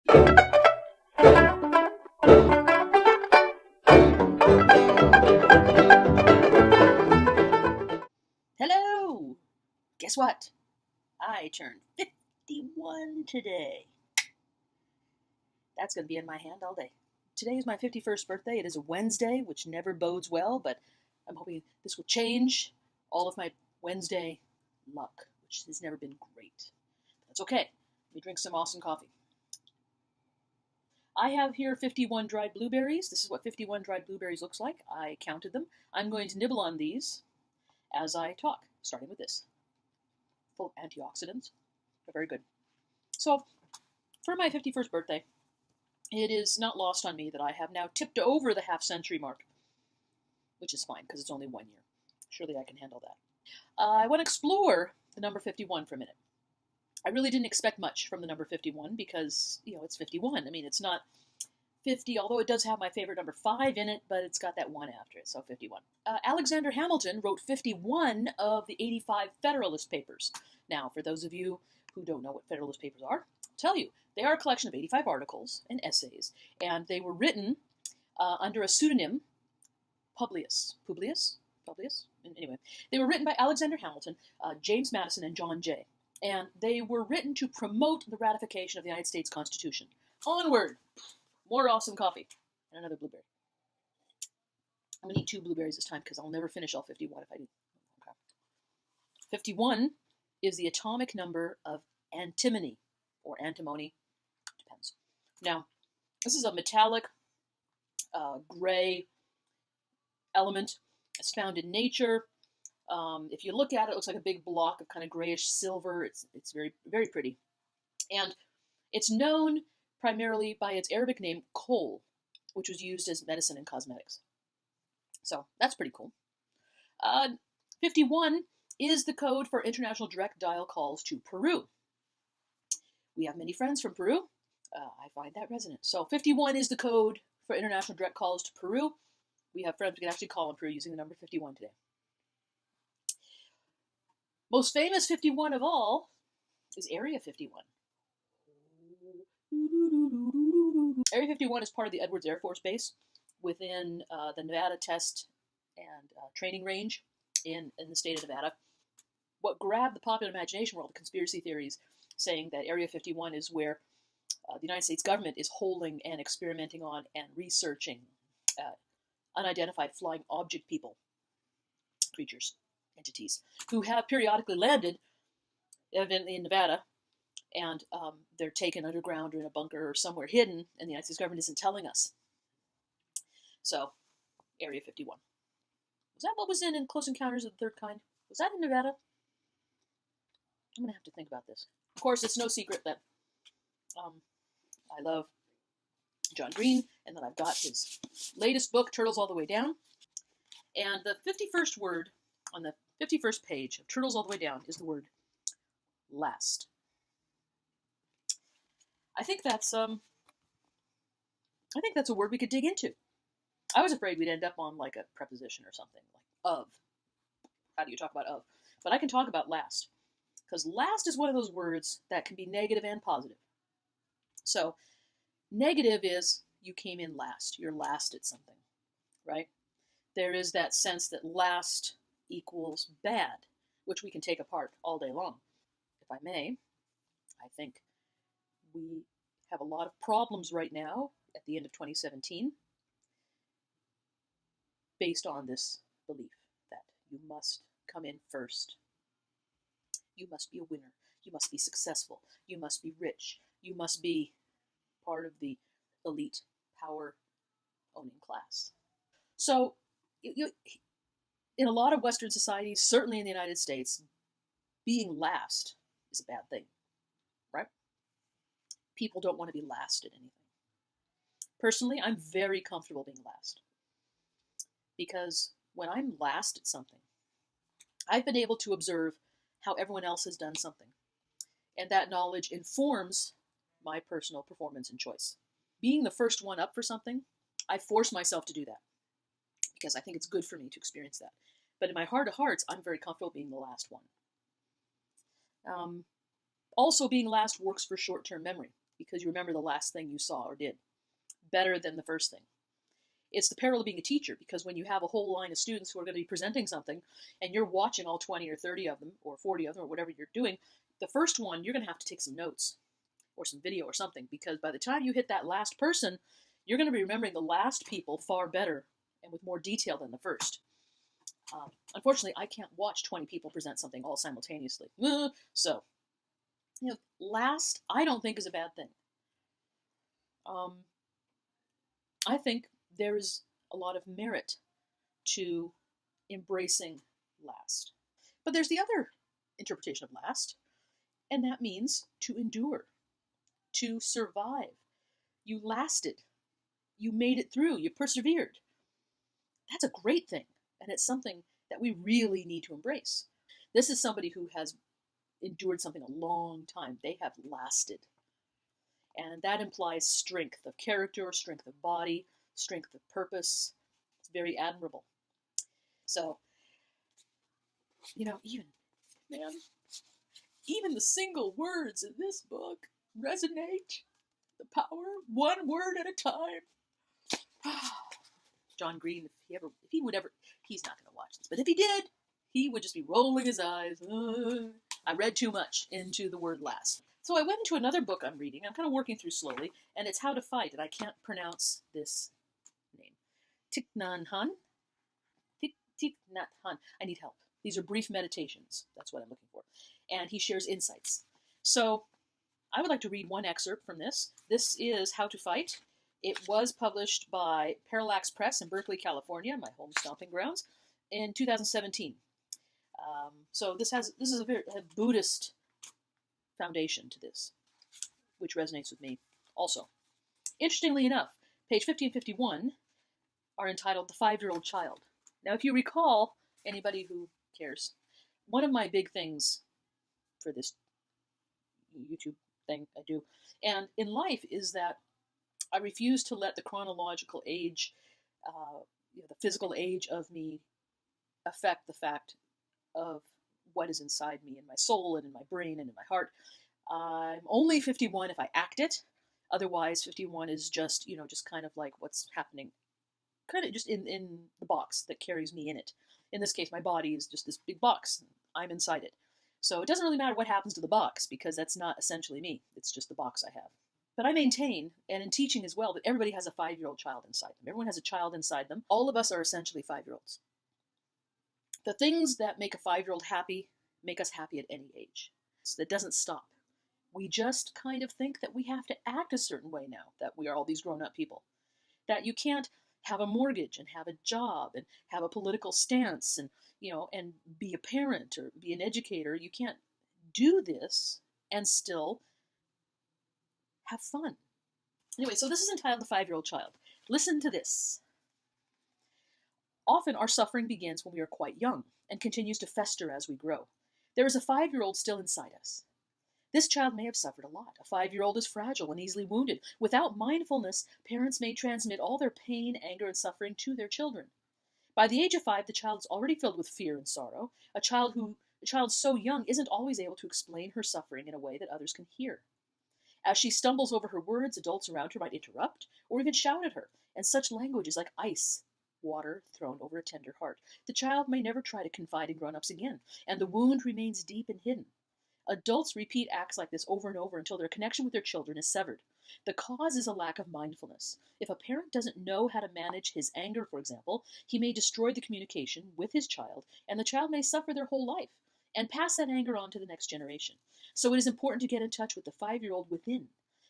Hello! Guess what? I turned 51 today. That's going to be in my hand all day. Today is my 51st birthday. It is a Wednesday, which never bodes well, but I'm hoping this will change all of my Wednesday luck, which has never been great. That's okay. Let me drink some awesome coffee. I have here 51 dried blueberries. This is what 51 dried blueberries looks like. I counted them. I'm going to nibble on these as I talk, starting with this. Full of antioxidants. They're very good. So, for my 51st birthday, it is not lost on me that I have now tipped over the half-century mark, which is fine, because it's only 1 year. Surely I can handle that. I want to explore the number 51 for a minute. I really didn't expect much from the number 51 because, it's 51. I mean, it's not 50, although it does have my favorite number 5 in it, but it's got that 1 after it, so 51. Alexander Hamilton wrote 51 of the 85 Federalist Papers. Now, for those of you who don't know what Federalist Papers are, I'll tell you. They are a collection of 85 articles and essays, and they were written under a pseudonym, Publius. Anyway, they were written by Alexander Hamilton, James Madison, and John Jay. And they were written to promote the ratification of the United States Constitution. Onward! More awesome coffee. And another blueberry. I'm going to eat 2 blueberries this time because I'll never finish all 51 if I do. Okay. 51 is the atomic number of antimony, or antimony, depends. Now, this is a metallic gray element. It's found in nature. If you look at it, it looks like a big block of kind of grayish silver. It's very, very pretty. And it's known primarily by its Arabic name, kohl, which was used as medicine and cosmetics. So that's pretty cool. 51 is the code for international direct dial calls to Peru. We have many friends from Peru. I find that resonant. So 51 is the code for international direct calls to Peru. We have friends we can actually call in Peru using the number 51 today. Most famous 51 of all is Area 51. Area 51 is part of the Edwards Air Force Base within the Nevada Test and Training Range in the state of Nevada. What grabbed the popular imagination were all the conspiracy theories saying that Area 51 is where the United States government is holding and experimenting on and researching unidentified flying object people, creatures, entities, who have periodically landed, evidently in Nevada, and they're taken underground or in a bunker or somewhere hidden, and the United States government isn't telling us. So, Area 51. Was that what was in Close Encounters of the Third Kind? Was that in Nevada? I'm going to have to think about this. Of course, it's no secret that I love John Green, and that I've got his latest book, Turtles All the Way Down. And the 51st word on the 51st page of Turtles All the Way Down is the word last. I think that's a word we could dig into. I was afraid we'd end up on like a preposition or something, like of. How do you talk about of? But I can talk about last, because last is one of those words that can be negative and positive. So, negative is you came in last. You're last at something, right? There is that sense that last equals bad, which we can take apart all day long. If I may, I think we have a lot of problems right now at the end of 2017 based on this belief that you must come in first. You must be a winner. You must be successful. You must be rich. You must be part of the elite power-owning class. So, in a lot of Western societies, certainly in the United States, being last is a bad thing, right? People don't want to be last at anything. Personally, I'm very comfortable being last. Because when I'm last at something, I've been able to observe how everyone else has done something. And that knowledge informs my personal performance and choice. Being the first one up for something, I force myself to do that. Because I think it's good for me to experience that. But in my heart of hearts, I'm very comfortable being the last one. Also, being last works for short-term memory. because you remember the last thing you saw or did better than the first thing. It's the peril of being a teacher, because when you have a whole line of students who are going to be presenting something and you're watching all 20 or 30 of them or 40 of them or whatever you're doing, the first one, you're going to have to take some notes or some video or something, because by the time you hit that last person, you're going to be remembering the last people far better and with more detail than the first. Unfortunately, I can't watch 20 people present something all simultaneously. So, last, I don't think is a bad thing. I think there is a lot of merit to embracing last. But there's the other interpretation of last, and that means to endure, to survive. You lasted. You made it through. You persevered. That's a great thing, and it's something that we really need to embrace. This is somebody who has endured something a long time. They have lasted. And that implies strength of character, strength of body, strength of purpose. It's very admirable. So, even the single words in this book resonate. The power, one word at a time. John Green, if he would ever, he's not going to watch this, but if he did, he would just be rolling his eyes. I read too much into the word last. So I went into another book I'm reading. I'm kind of working through slowly, and it's How to Fight, and I can't pronounce this name. Thich Nhat Hanh. I need help. These are brief meditations. That's what I'm looking for. And he shares insights. So I would like to read one excerpt from this. This is How to Fight. It was published by Parallax Press in Berkeley, California, my home stomping grounds, in 2017. So this is a very Buddhist foundation to this, which resonates with me also. Interestingly enough, page 50 and 51 are entitled The 5-Year-Old Child. Now, if you recall, anybody who cares, one of my big things for this YouTube thing I do, and in life, is that I refuse to let the chronological age, the physical age of me affect the fact of what is inside me, in my soul and in my brain and in my heart. I'm only 51 if I act it. Otherwise, 51 is just kind of like what's happening, kind of just in the box that carries me in it. In this case, my body is just this big box. I'm inside it. So it doesn't really matter what happens to the box, because that's not essentially me. It's just the box I have. But I maintain, and in teaching as well, that everybody has a 5-year-old child inside them. Everyone has a child inside them. All of us are essentially 5-year-olds. The things that make a 5-year-old happy make us happy at any age. So that doesn't stop. We just kind of think that we have to act a certain way now, that we are all these grown-up people. That you can't have a mortgage and have a job and have a political stance and be a parent or be an educator. You can't do this and still have fun. Anyway, so this is entitled The 5-Year-Old Child. Listen to this. Often our suffering begins when we are quite young and continues to fester as we grow. There is a 5-year-old still inside us. This child may have suffered a lot. A 5-year-old is fragile and easily wounded. Without mindfulness, parents may transmit all their pain, anger, and suffering to their children. By the age of 5, the child is already filled with fear and sorrow. A child so young isn't always able to explain her suffering in a way that others can hear. As she stumbles over her words, adults around her might interrupt or even shout at her, and such language is like ice, water thrown over a tender heart. The child may never try to confide in grown-ups again, and the wound remains deep and hidden. Adults repeat acts like this over and over until their connection with their children is severed. The cause is a lack of mindfulness. If a parent doesn't know how to manage his anger, for example, he may destroy the communication with his child, and the child may suffer their whole life and pass that anger on to the next generation. So it is important to get in touch with the 5-year-old within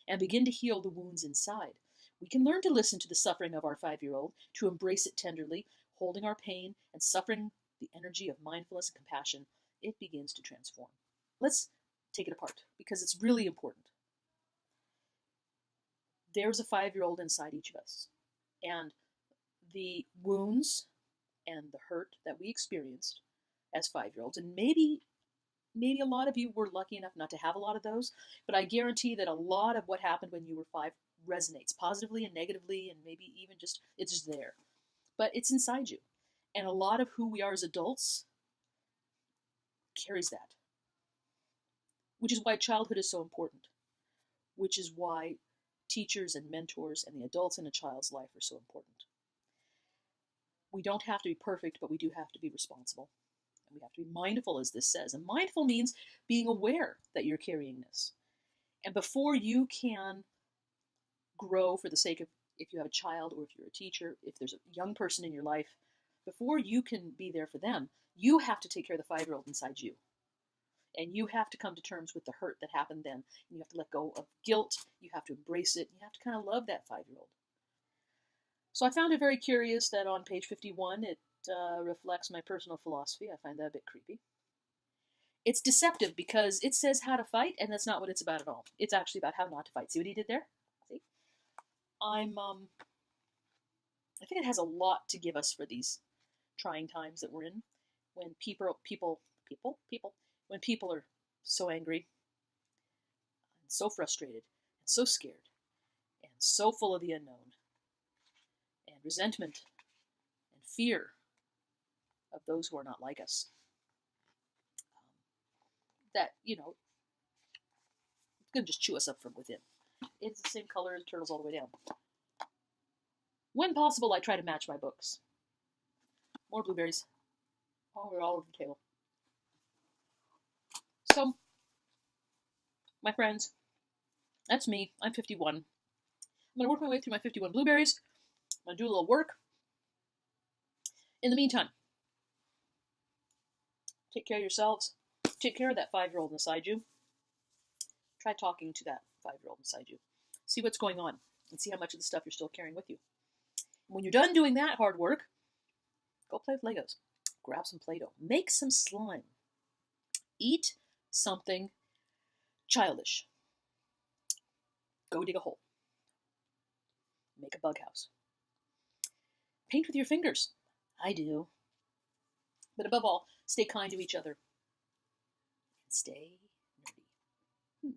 and begin to heal the wounds inside. We can learn to listen to the suffering of our 5-year-old, to embrace it tenderly, holding our pain and suffering the energy of mindfulness and compassion. It begins to transform. Let's take it apart, because it's really important. There's a 5-year-old inside each of us, and the wounds and the hurt that we experienced as 5-year-olds, and maybe a lot of you were lucky enough not to have a lot of those, but I guarantee that a lot of what happened when you were 5 resonates positively and negatively, and maybe even it's just there. But it's inside you, and a lot of who we are as adults carries that, which is why childhood is so important. which is why teachers and mentors and the adults in a child's life are so important. We don't have to be perfect, but we do have to be responsible. And we have to be mindful, as this says. And mindful means being aware that you're carrying this. And before you can grow for the sake of, if you have a child or if you're a teacher, if there's a young person in your life, before you can be there for them, you have to take care of the 5-year-old inside you. And you have to come to terms with the hurt that happened then. And you have to let go of guilt. You have to embrace it. You have to kind of love that 5-year-old. So I found it very curious that on page 51, it reflects my personal philosophy. I find that a bit creepy. It's deceptive because it says how to fight, and that's not what it's about at all. It's actually about how not to fight. See what he did there? See? I think it has a lot to give us for these trying times that we're in, when when people are so angry and so frustrated and so scared and so full of the unknown and resentment and fear of those who are not like us. That, it's going to just chew us up from within. It's the same color as turtles all the way down. When possible, I try to match my books. More blueberries. Oh, they're all over the table. So, my friends, that's me. I'm 51. I'm going to work my way through my 51 blueberries. I'm going to do a little work. In the meantime, take care of yourselves. Take care of that 5-year-old inside you. Try talking to that 5-year-old inside you. See what's going on and see how much of the stuff you're still carrying with you. And when you're done doing that hard work, go play with Legos. Grab some Play-Doh. Make some slime. Eat something childish. Go dig a hole. Make a bug house. Paint with your fingers. I do. But above all, stay kind to each other. And stay nerdy.